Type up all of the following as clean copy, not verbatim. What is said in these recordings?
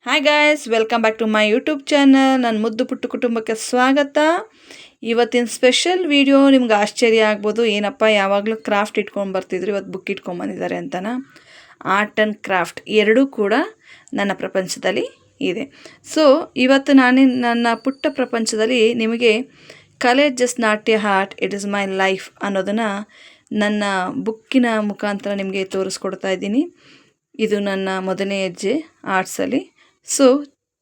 Hi guys, welcome back to my YouTube channel. ನನ್ನ ಮುದ್ದು ಪುಟ್ಟು ಕುಟುಂಬಕ್ಕೆ ಸ್ವಾಗತ. ಇವತ್ತಿನ ಸ್ಪೆಷಲ್ ವಿಡಿಯೋ ನಿಮ್ಗೆ ಆಶ್ಚರ್ಯ ಆಗ್ಬೋದು. ಏನಪ್ಪ ಯಾವಾಗಲೂ ಕ್ರಾಫ್ಟ್ ಇಟ್ಕೊಂಡು ಬರ್ತಿದ್ರು, ಇವತ್ತು ಬುಕ್ ಇಟ್ಕೊಂಡು ಬಂದಿದ್ದಾರೆ ಅಂತನ. ಆರ್ಟ್ ಆ್ಯಂಡ್ ಕ್ರಾಫ್ಟ್ ಎರಡೂ ಕೂಡ ನನ್ನ ಪ್ರಪಂಚದಲ್ಲಿ ಇದೆ. ಸೊ ಇವತ್ತು ನನ್ನ ಪುಟ್ಟ ಪ್ರಪಂಚದಲ್ಲಿ ನಿಮಗೆ ಕಲೆ just not A art, it is my life ಅನ್ನೋದನ್ನು ನನ್ನ ಬುಕ್ಕಿನ ಮುಖಾಂತರ ನಿಮಗೆ ತೋರಿಸ್ಕೊಡ್ತಾ ಇದ್ದೀನಿ. ಇದು ನನ್ನ ಮೊದಲನೇ ಹೆಜ್ಜೆ ಆರ್ಟ್ಸಲ್ಲಿ. ಸೊ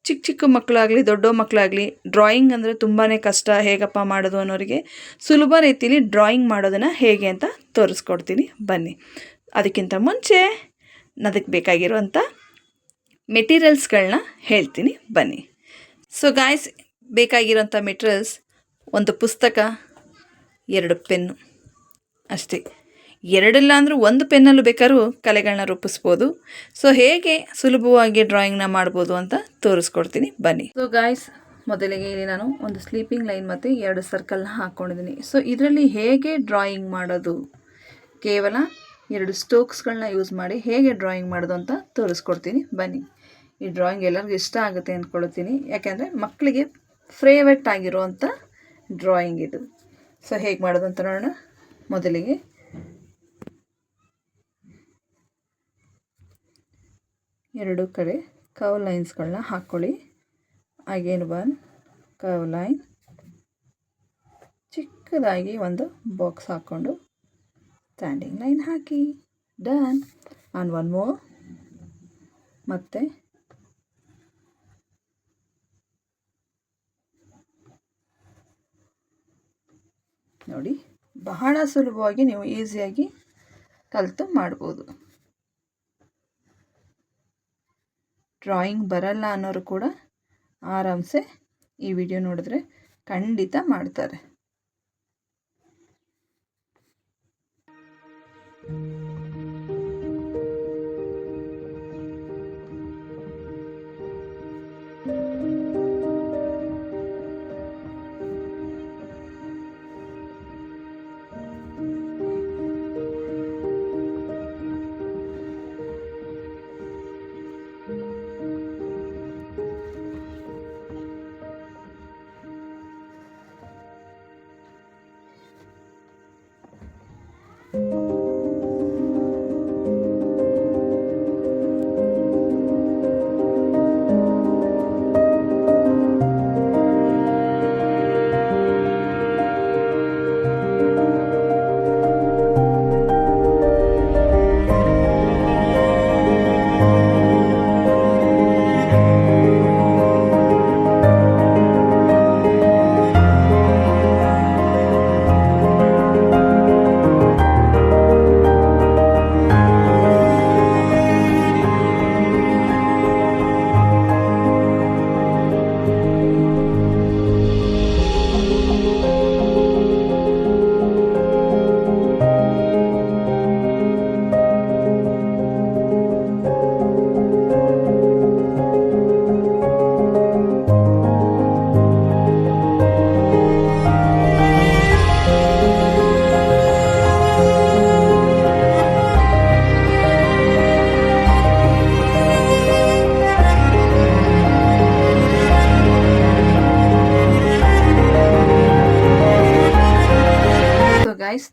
ಚಿಕ್ಕ ಚಿಕ್ಕ ಮಕ್ಕಳಾಗಲಿ ದೊಡ್ಡ ಮಕ್ಕಳಾಗಲಿ ಡ್ರಾಯಿಂಗ್ ಅಂದರೆ ತುಂಬಾ ಕಷ್ಟ, ಹೇಗಪ್ಪ ಮಾಡೋದು ಅನ್ನೋರಿಗೆ ಸುಲಭ ರೀತಿಯಲ್ಲಿ ಡ್ರಾಯಿಂಗ್ ಮಾಡೋದನ್ನು ಹೇಗೆ ಅಂತ ತೋರಿಸ್ಕೊಡ್ತೀನಿ ಬನ್ನಿ. ಅದಕ್ಕಿಂತ ಮುಂಚೆ ಅದಕ್ಕೆ ಬೇಕಾಗಿರುವಂಥ ಮೆಟೀರಿಯಲ್ಸ್ಗಳನ್ನ ಹೇಳ್ತೀನಿ ಬನ್ನಿ. ಸೊ ಗಾಯ್ಸ್, ಬೇಕಾಗಿರೋಂಥ ಮೆಟೀರಿಯಲ್ಸ್ ಒಂದು ಪುಸ್ತಕ, 2 ಪೆನ್ನು ಅಷ್ಟೇ. ಎರಡಿಲ್ಲ ಅಂದರೂ ಒಂದು ಪೆನ್ನಲ್ಲೂ ಬೇಕಾದ್ರೂ ಕಲೆಗಳನ್ನ ರೂಪಿಸ್ಬೋದು. ಸೊ ಹೇಗೆ ಸುಲಭವಾಗಿ ಡ್ರಾಯಿಂಗ್ನ ಮಾಡ್ಬೋದು ಅಂತ ತೋರಿಸ್ಕೊಡ್ತೀನಿ ಬನ್ನಿ. ಸೊ ಗಾಯ್ಸ್, ಮೊದಲಿಗೆ ಇಲ್ಲಿ ನಾನು ಒಂದು ಸ್ಲೀಪಿಂಗ್ ಲೈನ್ ಮತ್ತು 2 ಸರ್ಕಲ್ನ ಹಾಕ್ಕೊಂಡಿದ್ದೀನಿ. ಸೊ ಇದರಲ್ಲಿ ಹೇಗೆ ಡ್ರಾಯಿಂಗ್ ಮಾಡೋದು, ಕೇವಲ 2 ಸ್ಟ್ರೋಕ್ಸ್ಗಳನ್ನ ಯೂಸ್ ಮಾಡಿ ಹೇಗೆ ಡ್ರಾಯಿಂಗ್ ಮಾಡೋದು ಅಂತ ತೋರಿಸ್ಕೊಡ್ತೀನಿ ಬನ್ನಿ. ಈ ಡ್ರಾಯಿಂಗ್ ಎಲ್ಲರಿಗೂ ಇಷ್ಟ ಆಗುತ್ತೆ ಅಂದ್ಕೊಳ್ತೀನಿ, ಯಾಕೆಂದರೆ ಮಕ್ಕಳಿಗೆ ಫೇವ್ರೆಟ್ ಆಗಿರುವಂಥ ಡ್ರಾಯಿಂಗ್ ಇದು. ಸೊ ಹೇಗೆ ಮಾಡೋದು ಅಂತ ನೋಡೋಣ. ಮೊದಲಿಗೆ 2 ಕಡೆ ಕರ್ವ್ ಲೈನ್ಸ್ಗಳನ್ನ ಹಾಕ್ಕೊಳ್ಳಿ. ಅಗೇನ್ 1 ಕರ್ವ್ ಲೈನ್, ಚಿಕ್ಕದಾಗಿ ಒಂದು ಬಾಕ್ಸ್ ಹಾಕ್ಕೊಂಡು standing line hockey, done. And 1 more. ಮತ್ತು ನೋಡಿ, ಬಹಳ ಸುಲಭವಾಗಿ ನೀವು ಈಸಿಯಾಗಿ ಕಲಿತು ಮಾಡ್ಬೋದು. ಡ್ರಾಯಿಂಗ್ ಬರಲ್ಲ ಅನ್ನೋರು ಕೂಡ ಆರಾಮ್ಸೆ ಈ ವಿಡಿಯೋ ನೋಡಿದ್ರೆ ಖಂಡಿತ ಮಾಡ್ತಾರೆ.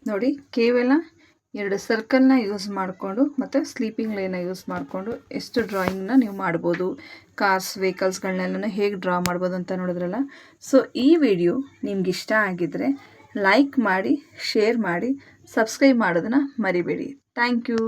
ನೋಡಿ, ಕೇವಲ 2 ಸರ್ಕಲ್ನ ಯೂಸ್ ಮಾಡಿಕೊಂಡು ಮತ್ತು ಸ್ಲೀಪಿಂಗ್ ಲೈನ್ನ ಯೂಸ್ ಮಾಡಿಕೊಂಡು ಎಷ್ಟು ಡ್ರಾಯಿಂಗ್ನ ನೀವು ಮಾಡ್ಬೋದು. ಕಾರ್ಸ್, ವೆಹಿಕಲ್ಸ್ಗಳನ್ನೆಲ್ಲ ಹೇಗೆ ಡ್ರಾ ಮಾಡ್ಬೋದು ಅಂತ ನೋಡಿದ್ರಲ್ಲ. ಸೊ ಈ ವಿಡಿಯೋ ನಿಮ್ಗೆ ಇಷ್ಟ ಆಗಿದ್ದರೆ ಲೈಕ್ ಮಾಡಿ, ಶೇರ್ ಮಾಡಿ, ಸಬ್ಸ್ಕ್ರೈಬ್ ಮಾಡೋದನ್ನು ಮರಿಬೇಡಿ. Thank you.